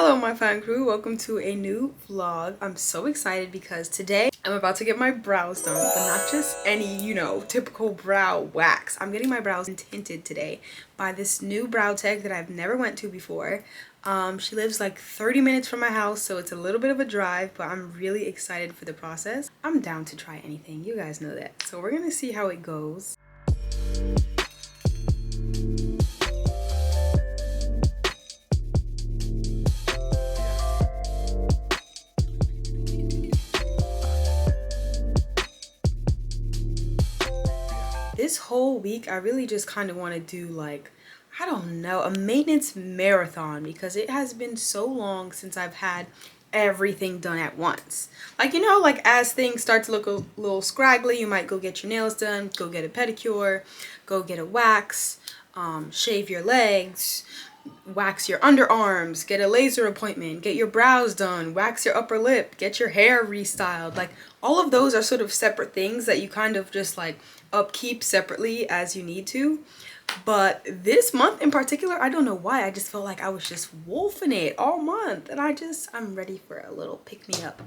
Hello my fan crew, welcome to a new vlog. I'm so excited because today I'm about to get my brows done, but not just any, typical brow wax. I'm getting my brows tinted today by this new brow tech that I've never went to before. She lives like 30 minutes from my house, so it's a little bit of a drive, but I'm really excited for the process. I'm down to try anything, you guys know that. So we're gonna see how it goes. This whole week I really just kind of want to do like, I don't know, a maintenance marathon, because it has been so long since I've had everything done at once. Like, like as things start to look a little scraggly, you might go get your nails done, go get a pedicure, go get a wax, shave your legs, wax your underarms, get a laser appointment, get your brows done, wax your upper lip, get your hair restyled. Like, all of those are sort of separate things that you kind of just like upkeep separately as you need to. But this month in particular, I don't know why, I just felt like I was just wolfing it all month, and I'm ready for a little pick-me-up.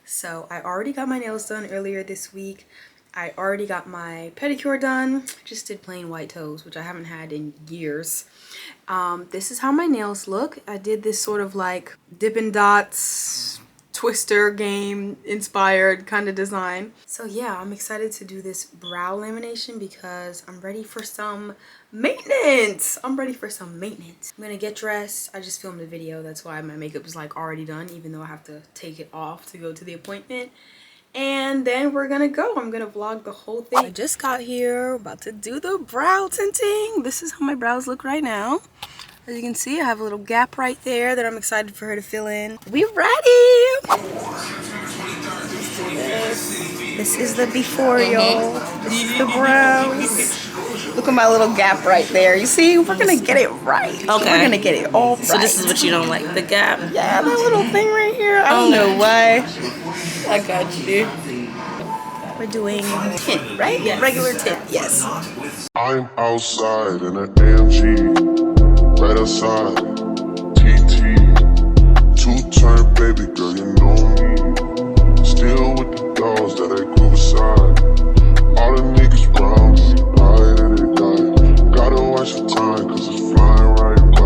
So I already got my nails done earlier this week. I already got my pedicure done. Just did plain white toes, which I haven't had in years. This is how my nails look. I did this sort of like Dippin' Dots Twister game inspired kind of design. So yeah, I'm excited to do this brow lamination because I'm ready for some maintenance. I'm gonna get dressed. I just filmed a video, that's why my makeup is like already done, even though I have to take it off to go to the appointment. And then we're gonna go. I'm gonna vlog the whole thing. I just got here, about to do the brow tinting. This is how my brows look right now. As you can see, I have a little gap right there that I'm excited for her to fill in. We ready! Let's do this. This is the before, y'all. This is the brows. Look at my little gap right there. You see, we're gonna get it right. Okay. We're gonna get it all right. So this is what you don't like, the gap? Yeah, that little thing right here. I don't know why. I got you. We're doing tint, right? Yeah. Regular tint, yes. I'm outside in an AMG, right outside, TT, two-turn baby girl, you know me, still with the dolls that I grew beside, all the niggas round me, ride and they die, gotta watch the time cause it's flying right by.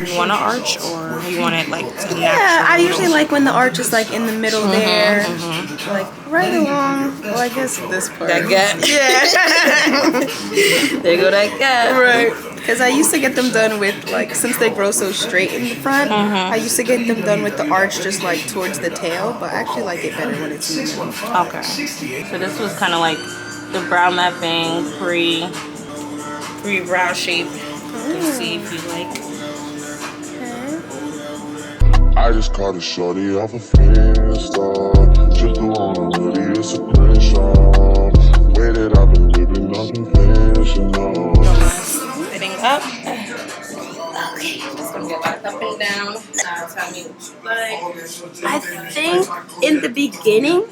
You want an arch or you want it like natural? Yeah, I usually like when the arch is like in the middle there, like right along, well I guess this part. That gap? Yeah. There go that gap. Right. Because I used to get them done with, like, since they grow so straight in the front, I used to get them done with the arch just like towards the tail, but I actually like it better when it's in the middle. Okay. So this was kind of like the brow mapping pre-brow shape. Let's see if you like. I just caught a shorty off a Finsta, just do on a hoodie, it's a screenshot, way that I've been living unconventional. Sitting up. Okay, just gonna get back up and down. Tell me what you like. I think in the beginning,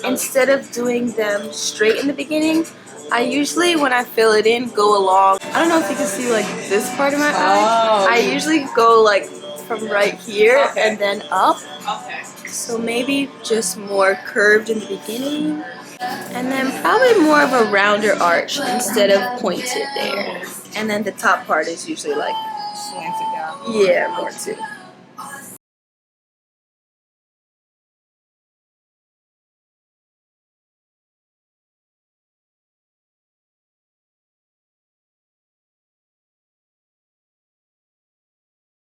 instead of doing them straight in the beginning, I usually, when I fill it in, go along. I don't know if you can see like this part of my eye. I usually go like from right here and then up. Okay. So maybe just more curved in the beginning. And then probably more of a rounder arch instead of pointed there. And then the top part is usually like Slanted down. yeah, more too.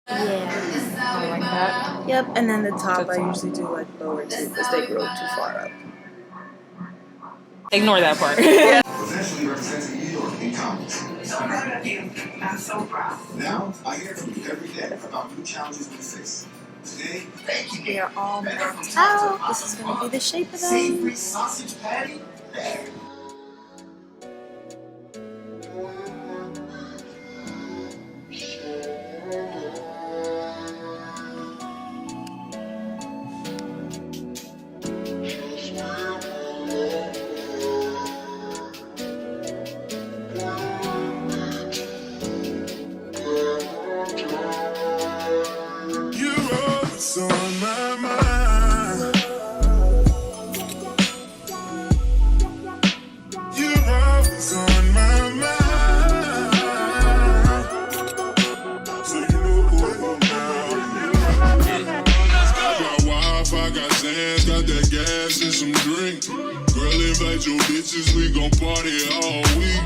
Yeah. I like that. Yep, and then the top I usually do like lower too because they grow too far up. Ignore that part. Eventually representing New York in comedy. I'm so proud. Now, I hear from you every day about new challenges we face. Today, thank you. They are all mapped out. This is going to be the shape of them. Savory sausage patty. what's on my mind. You're always on my mind. So you know who I am now. I got Wi-Fi, got Zans, got that gas and some drink. Girl, invite your bitches, we gon' party all week.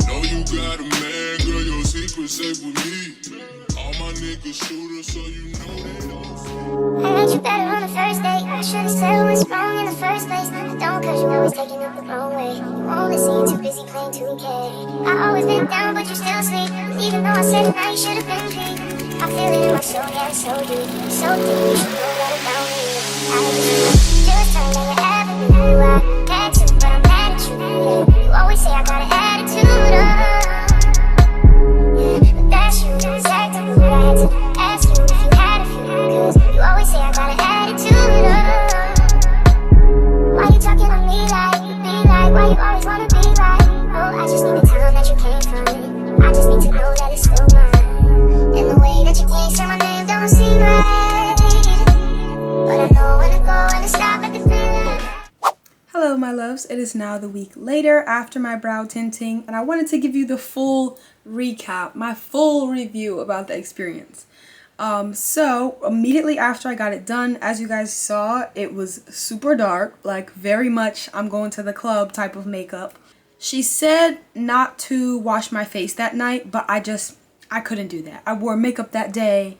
Know you got a man, girl, your secret safe with me. All my niggas shooters, so you know they don't. I met you better on the first date. I should've said what's wrong in the first place. I don't, cause you always taking up the wrong way. You won't listen, too busy playing 2K. I always been down, but you still sleep. Even though I said it, now you should've been free. I feel it in my soul, yeah, it's so deep. So deep, you should know that about me. I just turned on your avenue. I had to, but I'm mad at you. Yeah. You always say I got an attitude, yeah, but that's you, exactly what I had to ask you if you had a few. Cause you always say I got an attitude, why you talking to me like you be like? Why you always wanna be right? Oh, I just need the time that you came from. I just need to know that it's still mine. And the way that you can't say my name don't seem right. But I know when to go and to stop at the finish. Hello my loves, it is now the week later after my brow tinting and I wanted to give you the full recap, my full review about the experience. So immediately after I got it done, as you guys saw, it was super dark, like very much I'm going to the club type of makeup. She said not to wash my face that night, but I couldn't do that. I wore makeup that day.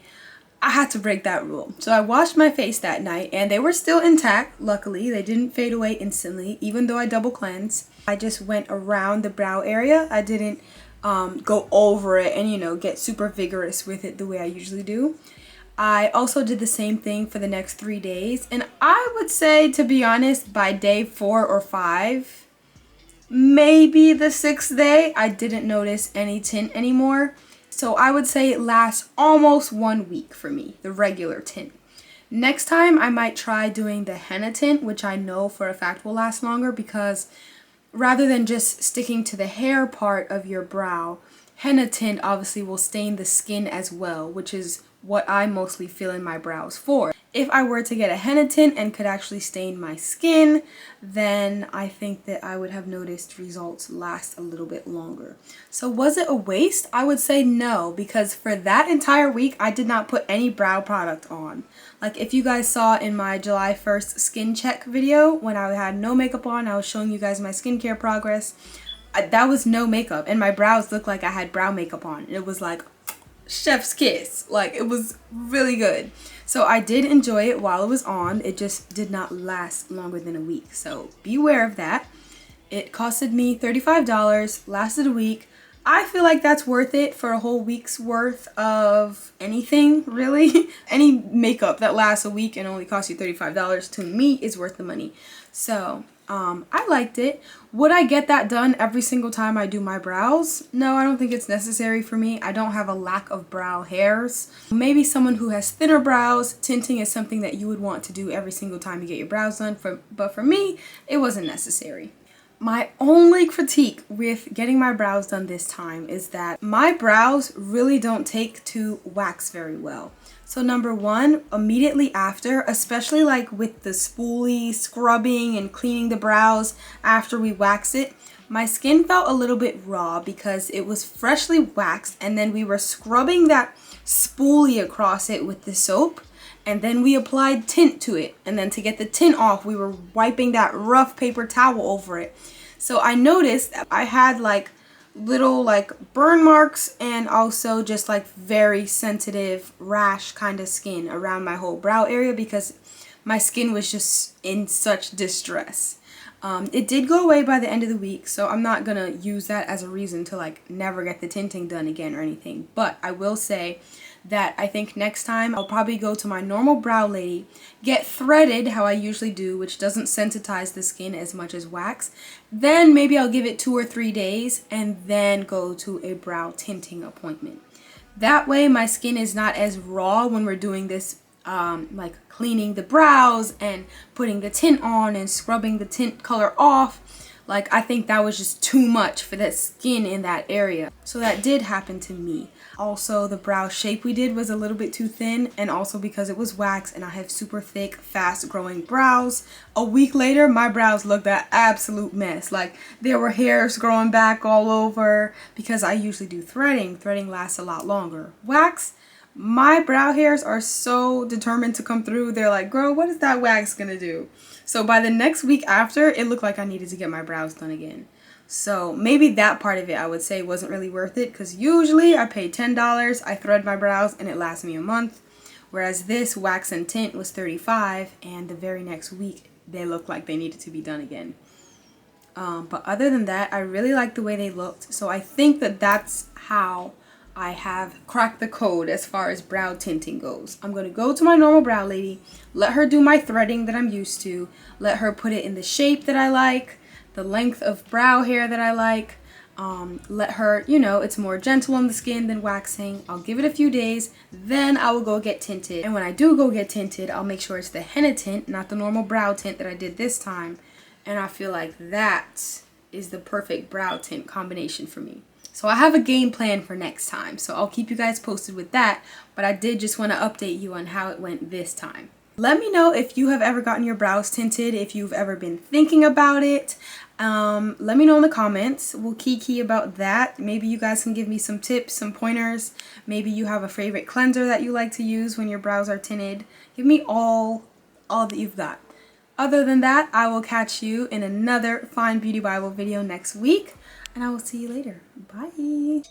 I had to break that rule. So I washed my face that night and they were still intact. Luckily, they didn't fade away instantly, even though I double cleansed. I just went around the brow area. I didn't go over it and, you know, get super vigorous with it the way I usually do. I also did the same thing for the next 3 days. And I would say, to be honest, by day 4 or 5, maybe the 6th day, I didn't notice any tint anymore. So I would say it lasts almost 1 week for me, the regular tint. Next time I might try doing the henna tint, which I know for a fact will last longer because rather than just sticking to the hair part of your brow, henna tint obviously will stain the skin as well, which is what I mostly fill in my brows for. If I were to get a henna tint and could actually stain my skin, then I think that I would have noticed results last a little bit longer. So was it a waste? I would say no, because for that entire week, I did not put any brow product on. Like if you guys saw in my July 1st skin check video, when I had no makeup on, I was showing you guys my skincare progress. That was no makeup, and my brows looked like I had brow makeup on. It was like chef's kiss. Like it was really good. So I did enjoy it while it was on. It just did not last longer than a week. So beware of that. It costed me $35, lasted a week. I feel like that's worth it for a whole week's worth of anything, really. Any makeup that lasts a week and only costs you $35 to me is worth the money. So I liked it. Would I get that done every single time I do my brows? No, I don't think it's necessary for me. I don't have a lack of brow hairs. Maybe someone who has thinner brows, tinting is something that you would want to do every single time you get your brows done. But for me, it wasn't necessary. My only critique with getting my brows done this time is that my brows really don't take to wax very well. So number one, immediately after, especially like with the spoolie scrubbing and cleaning the brows after we wax it, my skin felt a little bit raw because it was freshly waxed and then we were scrubbing that spoolie across it with the soap and then we applied tint to it. And then to get the tint off, we were wiping that rough paper towel over it. So I noticed that I had like little like burn marks and also just like very sensitive rash kind of skin around my whole brow area because my skin was just in such distress. It did go away by the end of the week, so I'm not gonna use that as a reason to like never get the tinting done again or anything. But I will say that I think next time I'll probably go to my normal brow lady, get threaded how I usually do, which doesn't sensitize the skin as much as wax. Then maybe I'll give it 2 or 3 days and then go to a brow tinting appointment. That way my skin is not as raw when we're doing this like cleaning the brows and putting the tint on and scrubbing the tint color off. Like I think that was just too much for the skin in that area. So that did happen to me. Also, the brow shape we did was a little bit too thin, and also because it was wax and I have super thick, fast growing brows. A week later, my brows looked an absolute mess. Like, there were hairs growing back all over because I usually do threading. Threading lasts a lot longer. Wax, my brow hairs are so determined to come through. They're like, girl, what is that wax gonna do? So by the next week after, it looked like I needed to get my brows done again. So maybe that part of it I would say wasn't really worth it, because usually I pay $10, I thread my brows, and it lasts me a month. Whereas this wax and tint was $35, and the very next week they looked like they needed to be done again. But other than that, I really like the way they looked. So I think that that's how I have cracked the code as far as brow tinting goes. I'm going to go to my normal brow lady, let her do my threading that I'm used to, let her put it in the shape that I like, the length of brow hair that I like. Let her, you know, it's more gentle on the skin than waxing. I'll give it a few days, then I will go get tinted. And when I do go get tinted, I'll make sure it's the henna tint, not the normal brow tint that I did this time. And I feel like that is the perfect brow tint combination for me. So I have a game plan for next time, so I'll keep you guys posted with that. But I did just want to update you on how it went this time. Let me know if you have ever gotten your brows tinted, if you've ever been thinking about it. Let me know in the comments. We'll kiki about that. Maybe you guys can give me some tips, some pointers. Maybe you have a favorite cleanser that you like to use when your brows are tinted. Give me all that you've got. Other than that, I will catch you in another Fine Beauty Bible video next week, and I will see you later. Bye.